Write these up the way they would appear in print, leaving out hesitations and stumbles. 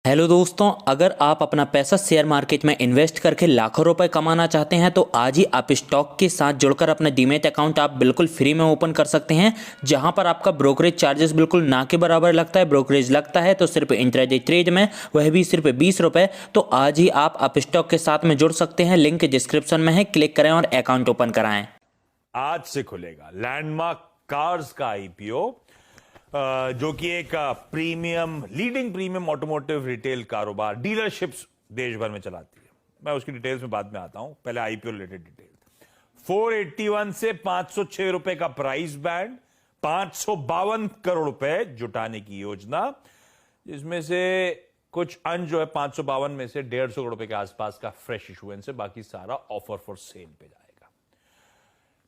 Hello दोस्तों, अगर आप अपना पैसा शेयर मार्केट में इन्वेस्ट करके लाखों रुपए कमाना चाहते हैं तो आज ही आप स्टॉक के साथ जुड़कर अपना डीमैट अकाउंट आप बिल्कुल फ्री में ओपन कर सकते हैं, जहां पर आपका ब्रोकरेज चार्जेस बिल्कुल ना के बराबर लगता है। ब्रोकरेज लगता है तो सिर्फ इंट्राडे ट्रेड में, वह भी सिर्फ 20 रुपए। तो आज ही आप स्टॉक के साथ में जुड़ सकते हैं, लिंक डिस्क्रिप्शन में है, क्लिक करें और अकाउंट ओपन कराएं। आज से खुलेगा लैंडमार्क कार्स का आईपीओ, जो कि एक लीडिंग प्रीमियम ऑटोमोटिव रिटेल कारोबार डीलरशिप्स देश भर में चलाती है। मैं उसकी डिटेल्स में बाद में आता हूं, पहले आईपीओ रिलेटेड डिटेल। 481 से 506 रुपए का प्राइस बैंड, 552 करोड़ रुपए जुटाने की योजना, जिसमें से कुछ अंश जो है 552 में से 150 करोड़ रुपए के आसपास का फ्रेश इशुएंस है, बाकी सारा ऑफर फॉर सेल पे जाएगा।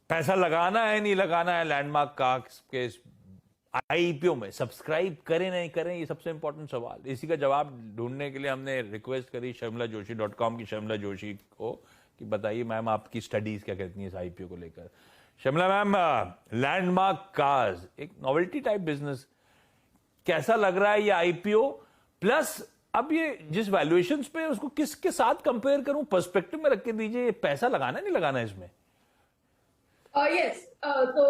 पैसा लगाना है नहीं लगाना है लैंडमार्क कार्स के आईपीओ में, सब्सक्राइब करें नहीं करें, ये सबसे इंपॉर्टेंट सवाल। इसी का जवाब ढूंढने के लिए हमने रिक्वेस्ट करी sharmilajoshi.com की शर्मिला जोशी को कि बताइए मैम आपकी स्टडीज क्या कहती हैं इस आईपीओ को लेकर। शर्मिला मैम, लैंडमार्क कार्स एक नॉवेल्टी टाइप बिजनेस, कैसा लग रहा है ये आईपीओ? प्लस अब ये जिस वैल्यूएशंस पे उसको किसके साथ कंपेयर करूं, पर्सपेक्टिव में रख के दीजिए, पैसा लगाना नहीं लगाना इसमें? यस तो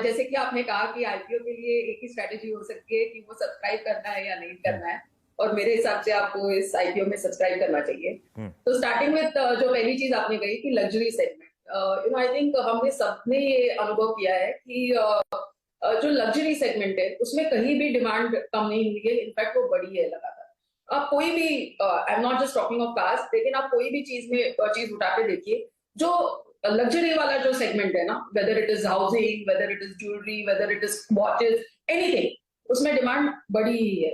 जैसे कि आपने कहा कि आईपीओ के लिए एक ही स्ट्रेटेजी हो सकती है कि वो सब्सक्राइब करना है या नहीं करना है, और मेरे हिसाब से आपको इस आईपीओ में सब्सक्राइब करना चाहिए। तो स्टार्टिंग में जो पहली चीज आपने कही कि लग्जरी सेगमेंट, आई थिंक हमने सबने ये अनुभव किया है कि जो लग्जरी सेगमेंट है उसमें कहीं भी डिमांड कम नहीं हुई है, इनफैक्ट वो बढ़ी है लगातार। आप कोई भी, I am not just talking of cars, लेकिन आप कोई भी चीज उठा के देखिए, जो लग्जरी वाला जो सेगमेंट है ना, weather it is housing, weather it is jewellery, weather it is watches, anything, उसमें डिमांड बढ़ी ही है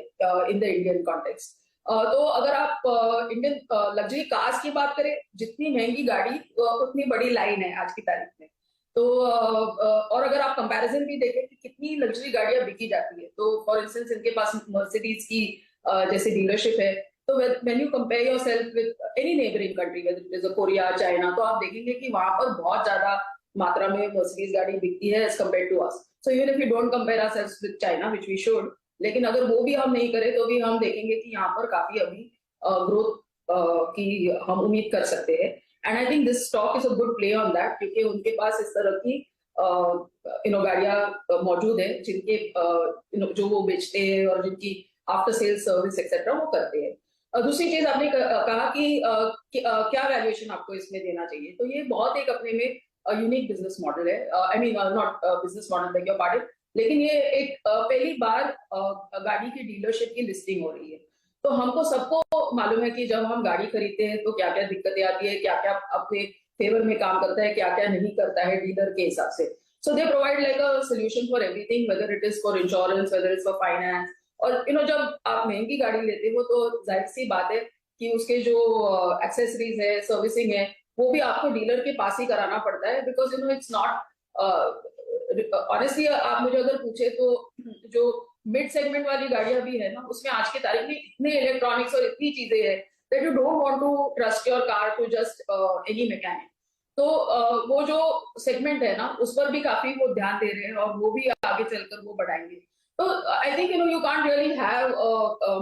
इन द इंडियन कॉन्टेक्स्ट। तो अगर आप इंडियन लग्जरी कार्स की बात करें, जितनी महंगी गाड़ी उतनी बड़ी लाइन है आज की तारीख में। तो और अगर आप कंपैरिजन भी देखें कि कितनी लग्जरी गाड़ियां बिकी जाती है, तो फॉर इंस्टेंस इनके पास मर्सिडीज की जैसे डीलरशिप है, तो when you compare yourself with any neighboring country, whether it is a Korea, China, तो आप देखेंगे कि वहां पर बहुत ज्यादा मात्रा में मर्सिडीज गाड़ी बिकती है as compared to us. So even if we don't compare ourselves with China, which we should, लेकिन अगर वो भी हम नहीं करें तो भी हम देखेंगे कि यहाँ पर काफी अभी ग्रोथ की हम उम्मीद कर सकते हैं। And I think this stock is a good play on that, क्योंकि उनके पास इस तरह की गाड़ियां मौजूद है जिनके जो वो बेचते हैं और जिनकी आफ्टर सेल सर्विस एक्सेट्रा वो करते हैं। दूसरी चीज आपने कहा कि क्या वैल्यूएशन आपको इसमें देना चाहिए, तो ये बहुत एक अपने में यूनिक बिजनेस मॉडल है। I mean not business model, bag your pardon, लेकिन ये एक पहली बार गाड़ी की डीलरशिप की लिस्टिंग हो रही है। तो हमको सबको मालूम है कि जब हम गाड़ी खरीदते हैं तो क्या क्या दिक्कतें आती है, क्या क्या अपने फेवर में काम करता है, क्या क्या नहीं करता है डीलर के हिसाब से। So they provide like a solution for everything, whether it is for insurance, whether is for finance. और जब आप महंगी गाड़ी लेते हो तो जाहिर सी बात है कि उसके जो एक्सेसरीज है, सर्विसिंग है, वो भी आपको डीलर के पास ही कराना पड़ता है, बिकॉज इट्स नॉट ऑनेस्टली। आप मुझे अगर पूछे तो जो मिड सेगमेंट वाली गाड़ियां भी है ना, उसमें आज की तारीख में इतने इलेक्ट्रॉनिक्स और इतनी चीजें हैं that you don't want to trust your car to just any mechanic. तो वो जो सेगमेंट है ना, उस पर भी काफी वो ध्यान दे रहे हैं और वो भी आगे चलकर वो बढ़ाएंगे। So I think you can't really have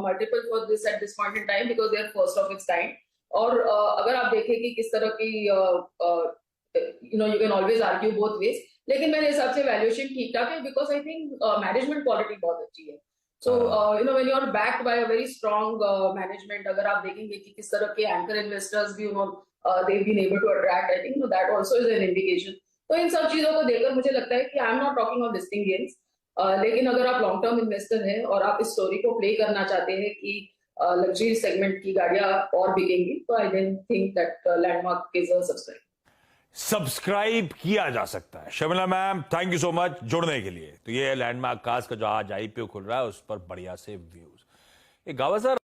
multiple for this at this point in time because they are first of its kind. और अगर आप देखें कि किस तरह की you can always argue both ways, लेकिन मेरे हिसाब से वैल्यूएशन ठीक ठाक है because I think management quality बहुत अच्छी है। सो when you are backed by a very strong management, अगर आप देखेंगे कि किस तरह के एंकर इन्वेस्टर्स भी they've been able to attract, I think that also is an indication. तो इन सब चीजों को देखकर मुझे लगता है कि I am not talking of listing gains, लेकिन अगर आप लॉन्ग टर्म इन्वेस्टर हैं और आप इस स्टोरी को प्ले करना चाहते हैं कि लग्जरी सेगमेंट की गाड़ियां और बिकेंगी, तो I don't think that landmark is a subscribe किया जा सकता है। Sharmila ma'am, thank you so much जुड़ने के लिए। तो ये लैंडमार्क कार्स का जो आज आईपीओ खुल रहा है उस पर बढ़िया से व्यूज। एक गावा सर